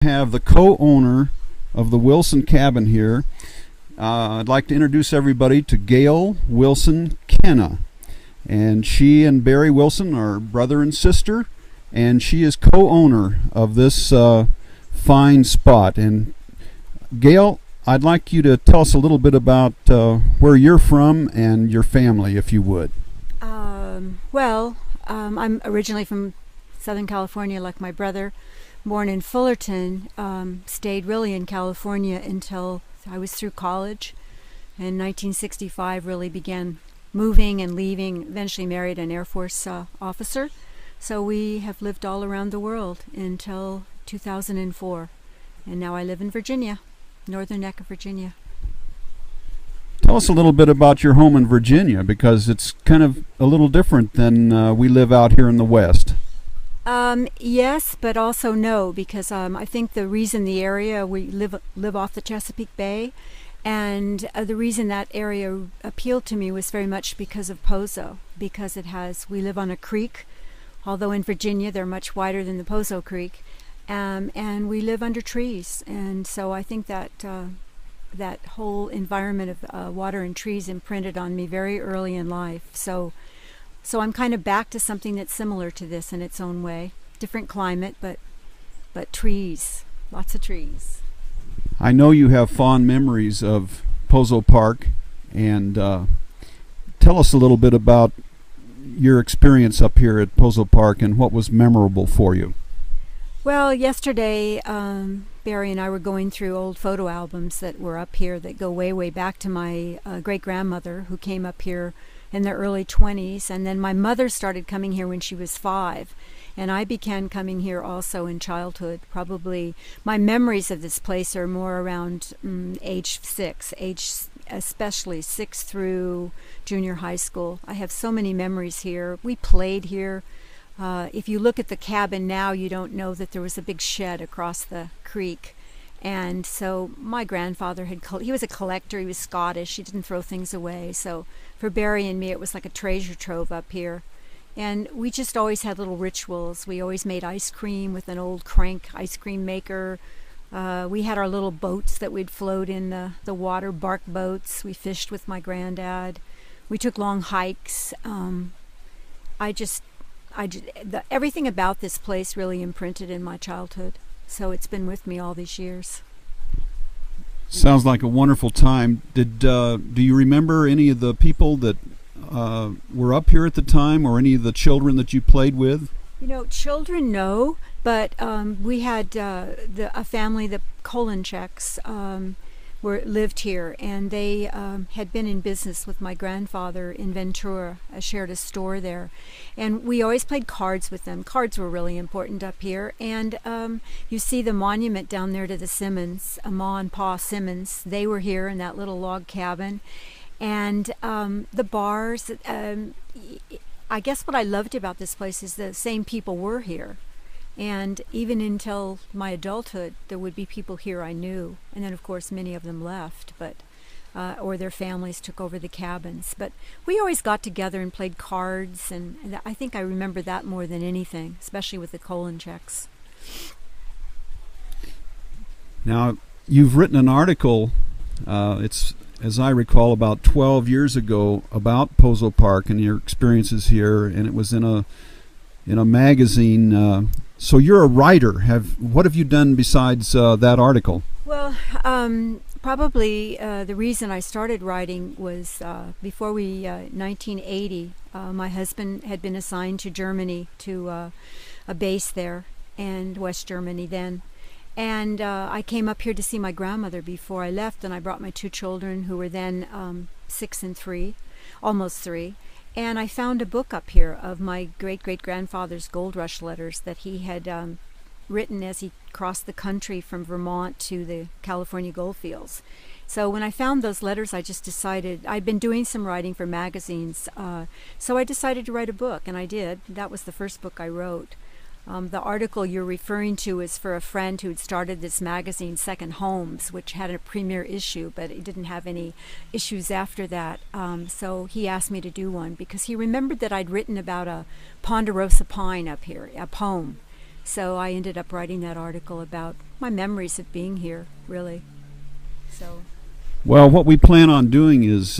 Have the co-owner of the Wilson cabin here. I'd like to introduce everybody to Gail Wilson Kenna, and she and Barry Wilson are brother and sister, and she is co-owner of this fine spot. And Gail, I'd like you to tell us a little bit about where you're from and your family, if you would. I'm originally from Southern California, like my brother. Born in Fullerton, stayed really in California until I was through college. In 1965, really began moving and leaving, eventually married an Air Force officer. So we have lived all around the world until 2004. And now I live in Virginia, northern neck of Virginia. Tell us a little bit about your home in Virginia, because it's kind of a little different than we live out here in the West. Yes, but also no, because I think the reason the area we live off the Chesapeake Bay, and the reason that area appealed to me was very much because of Pozo, because we live on a creek, although in Virginia they're much wider than the Pozo Creek, and we live under trees, and so I think that that whole environment of water and trees imprinted on me very early in life. So I'm kind of back to something that's similar to this in its own way. Different climate, but trees, lots of trees. I know you have fond memories of Pozo Park, and tell us a little bit about your experience up here at Pozo Park and what was memorable for you. Well, yesterday Barry and I were going through old photo albums that were up here that go way, way back to my great-grandmother, who came up here in their early 20s, and then my mother started coming here when she was 5, and I began coming here also in childhood. Probably my memories of this place are more around age 6, especially 6 through junior high school. I have so many memories here. We played here. If you look at the cabin now, you don't know that there was a big shed across the creek. And so my grandfather he was a collector, he was Scottish, he didn't throw things away. So for Barry and me, it was like a treasure trove up here. And we just always had little rituals. We always made ice cream with an old crank ice cream maker. We had our little boats that we'd float in the water, bark boats. We fished with my granddad. We took long hikes. Everything about this place really imprinted in my childhood. So it's been with me all these years. Sounds like a wonderful time. Do you remember any of the people that were up here at the time, or any of the children that you played with? You know, children, no, but we had a family, the Kolencheks, lived here, and they had been in business with my grandfather in Ventura. I shared a store there, and we always played cards with them. Cards were really important up here, and you see the monument down there to the Simmons, Ma and Pa Simmons. They were here in that little log cabin, and the bars. I guess what I loved about this place is the same people were here. And even until my adulthood, there would be people here I knew. And then, of course, many of them left, or their families took over the cabins. But we always got together and played cards, and I think I remember that more than anything, especially with the Kolencheks. Now, you've written an article, it's, as I recall, about 12 years ago about Pozo Park and your experiences here, and it was in a magazine. So you're a writer. What have you done besides that article? Well, probably the reason I started writing was before 1980, my husband had been assigned to Germany, to a base there, and West Germany then. And I came up here to see my grandmother before I left, and I brought my 2 children, who were then 6 and 3, almost 3. And I found a book up here of my great-great-grandfather's gold rush letters that he had written as he crossed the country from Vermont to the California gold fields. So when I found those letters, I just decided, I'd been doing some writing for magazines, so I decided to write a book, and I did. That was the first book I wrote. The article you're referring to is for a friend who'd started this magazine, Second Homes, which had a premiere issue, but it didn't have any issues after that. So he asked me to do one because he remembered that I'd written about a ponderosa pine up here, a poem. So I ended up writing that article about my memories of being here, really. So. Well, what we plan on doing is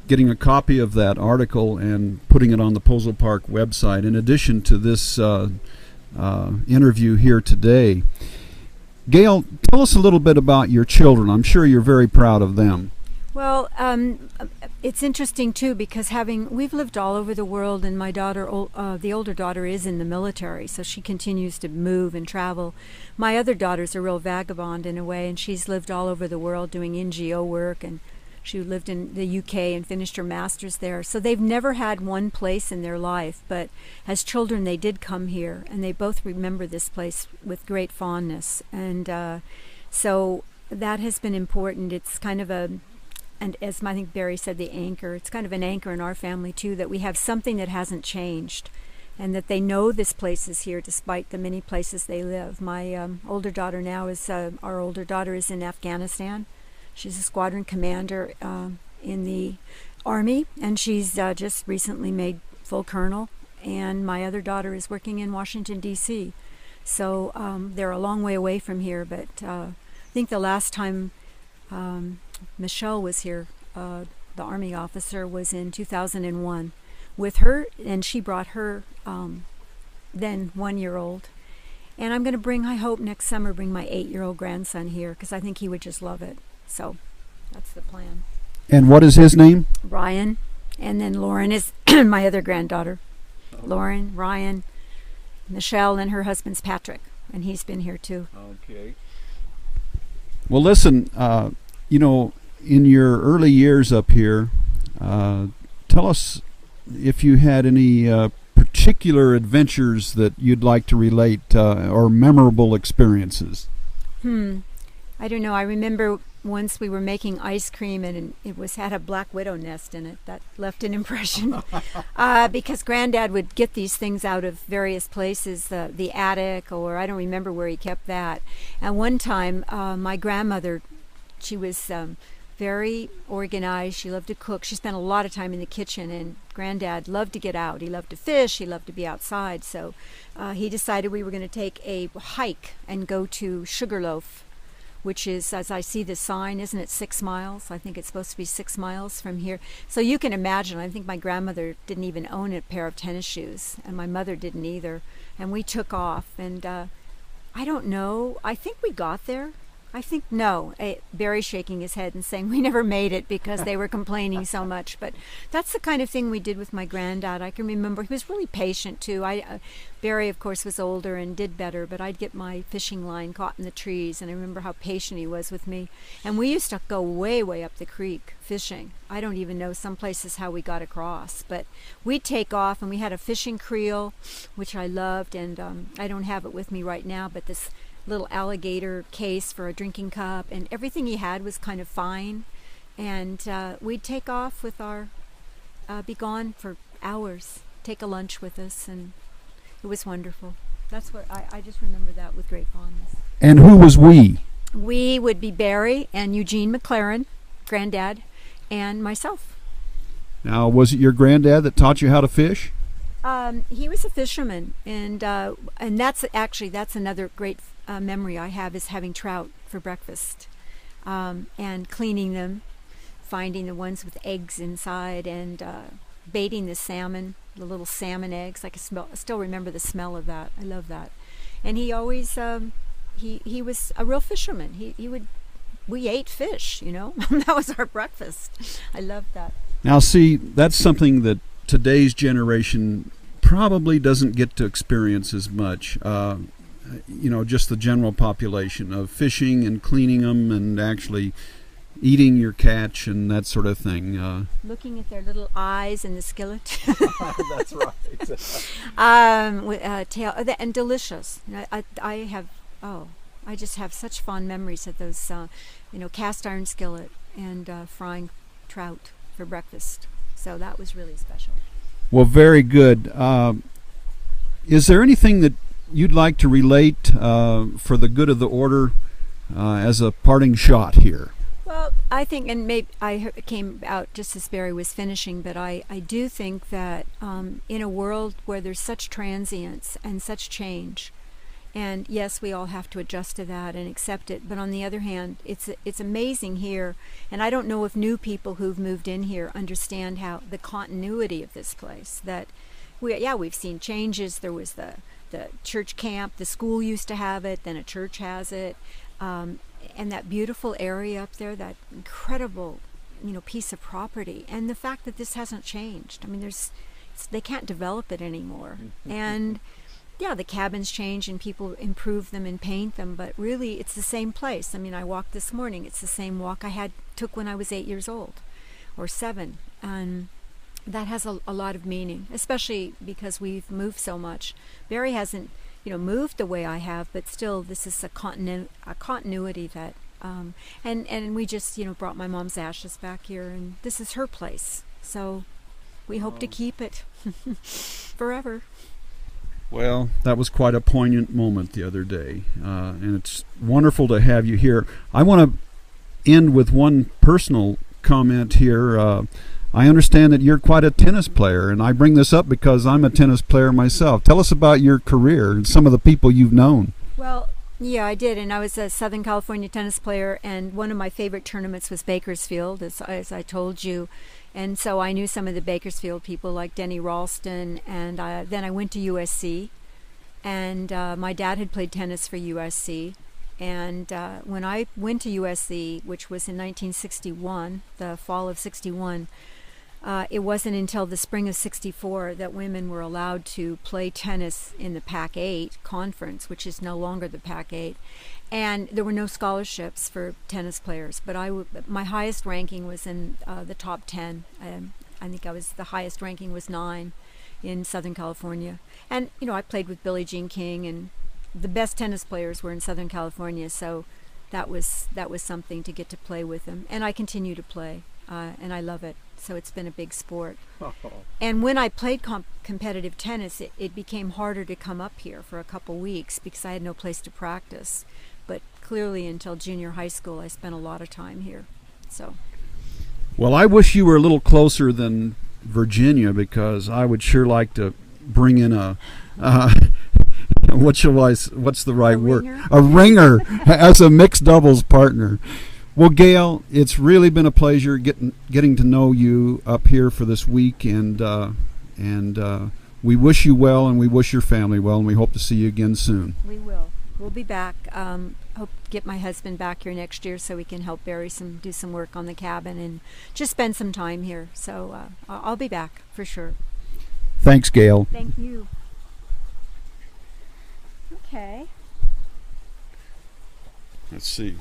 getting a copy of that article and putting it on the Pozo Park website, in addition to this interview here today. Gail, tell us a little bit about your children. I'm sure you're very proud of them. Well, it's interesting too, because we've lived all over the world, and my daughter, the older daughter, is in the military, so she continues to move and travel. My other daughter's a real vagabond in a way, and she's lived all over the world doing NGO work, and she lived in the UK and finished her master's there. So they've never had one place in their life, but as children they did come here, and they both remember this place with great fondness. And so that has been important. It's kind of and as I think Barry said, the anchor. It's kind of an anchor in our family too, that we have something that hasn't changed, and that they know this place is here despite the many places they live. My older daughter now is, our older daughter is in Afghanistan. She's a squadron commander in the Army, and she's just recently made full colonel. And my other daughter is working in Washington, D.C. So they're a long way away from here, but I think the last time Michelle was here, the Army officer, was in 2001 with her, and she brought her then 1-year-old. And I'm going to bring, I hope next summer, bring my 8-year-old grandson here, because I think he would just love it. So that's the plan. And what is his name? Ryan. And then Lauren is my other granddaughter. Lauren, Ryan, Michelle, and her husband's Patrick, and he's been here too. Okay. Well, listen, in your early years up here, tell us if you had any particular adventures that you'd like to relate, or memorable experiences. I don't know. I remember once we were making ice cream, and it had a black widow nest in it. That left an impression because Granddad would get these things out of various places, the attic, or I don't remember where he kept that. And one time, my grandmother, she was very organized. She loved to cook. She spent a lot of time in the kitchen, and Granddad loved to get out. He loved to fish. He loved to be outside. So he decided we were going to take a hike and go to Sugarloaf, which is, as I see the sign, isn't it 6 miles? I think it's supposed to be 6 miles from here. So you can imagine, I think my grandmother didn't even own a pair of tennis shoes, and my mother didn't either. And we took off, and I don't know, I think we got there. I think, no, Barry's shaking his head and saying we never made it because they were complaining so much. But that's the kind of thing we did with my granddad. I can remember he was really patient too. Barry, of course, was older and did better, but I'd get my fishing line caught in the trees, and I remember how patient he was with me. And we used to go way, way up the creek fishing. I don't even know some places how we got across, but we'd take off, and we had a fishing creel, which I loved, and I don't have it with me right now, but this little alligator case for a drinking cup, and everything he had was kind of fine. And we'd take off with our be gone for hours, take a lunch with us, and it was wonderful. That's what I just remember that with great fondness. And who was we? We would be Barry and Eugene McLaren, Granddad, and myself. Now, was it your granddad that taught you how to fish? He was a fisherman, and that's another great memory I have, is having trout for breakfast, and cleaning them, finding the ones with eggs inside, and baiting the salmon, the little salmon eggs. I still remember the smell of that. I love that. And he always he was a real fisherman. We ate fish, that was our breakfast. I loved that. Now, see, that's something that today's generation probably doesn't get to experience as much. Just the general population of fishing and cleaning them and actually eating your catch and that sort of thing. Looking at their little eyes in the skillet. That's right. Tail, and delicious. I just have such fond memories of those, cast iron skillet and frying trout for breakfast. So that was really special. Well, very good. Is there anything that you'd like to relate for the good of the order as a parting shot here? Well, I think, and maybe I came out just as Barry was finishing, but I do think that in a world where there's such transience and such change, And yes, we all have to adjust to that and accept it. But on the other hand, it's amazing here. And I don't know if new people who've moved in here understand how the continuity of this place. That we've seen changes. There was the church camp. The school used to have it. Then a church has it. And that beautiful area up there, that incredible, piece of property. And the fact that this hasn't changed. I mean, they can't develop it anymore. And yeah, the cabins change and people improve them and paint them, but really it's the same place. I mean, I walked this morning. It's the same walk I took when I was 8 years old or 7. And that has a lot of meaning, especially because we've moved so much. Barry hasn't, moved the way I have, but still this is a continuity that, and we just, brought my mom's ashes back here, and this is her place. So we hope to keep it forever. Well, that was quite a poignant moment the other day, and it's wonderful to have you here. I want to end with one personal comment here. I understand that you're quite a tennis player, and I bring this up because I'm a tennis player myself. Tell us about your career and some of the people you've known. Well, yeah, I did, and I was a Southern California tennis player, and one of my favorite tournaments was Bakersfield, as I told you. And so I knew some of the Bakersfield people like Denny Ralston, and then I went to USC, and my dad had played tennis for USC. And when I went to USC, which was in 1961, the fall of 61, it wasn't until the spring of 64 that women were allowed to play tennis in the Pac-8 conference, which is no longer the Pac-8. And there were no scholarships for tennis players, but my highest ranking was in the top 10. I think the highest ranking was 9 in Southern California. And, I played with Billie Jean King, and the best tennis players were in Southern California, so that was something to get to play with them. And I continue to play, and I love it. So it's been a big sport. And when I played competitive tennis, it became harder to come up here for a couple weeks because I had no place to practice. But clearly until junior high school, I spent a lot of time here. So. Well, I wish you were a little closer than Virginia, because I would sure like to bring in what's the right word? A ringer as a mixed doubles partner. Well, Gail, it's really been a pleasure getting to know you up here for this week, and we wish you well, and we wish your family well, and we hope to see you again soon. We will. We'll be back. Hope to get my husband back here next year so we can help Barry do some work on the cabin and just spend some time here. So I'll be back for sure. Thanks, Gail. Thank you. Okay. Let's see.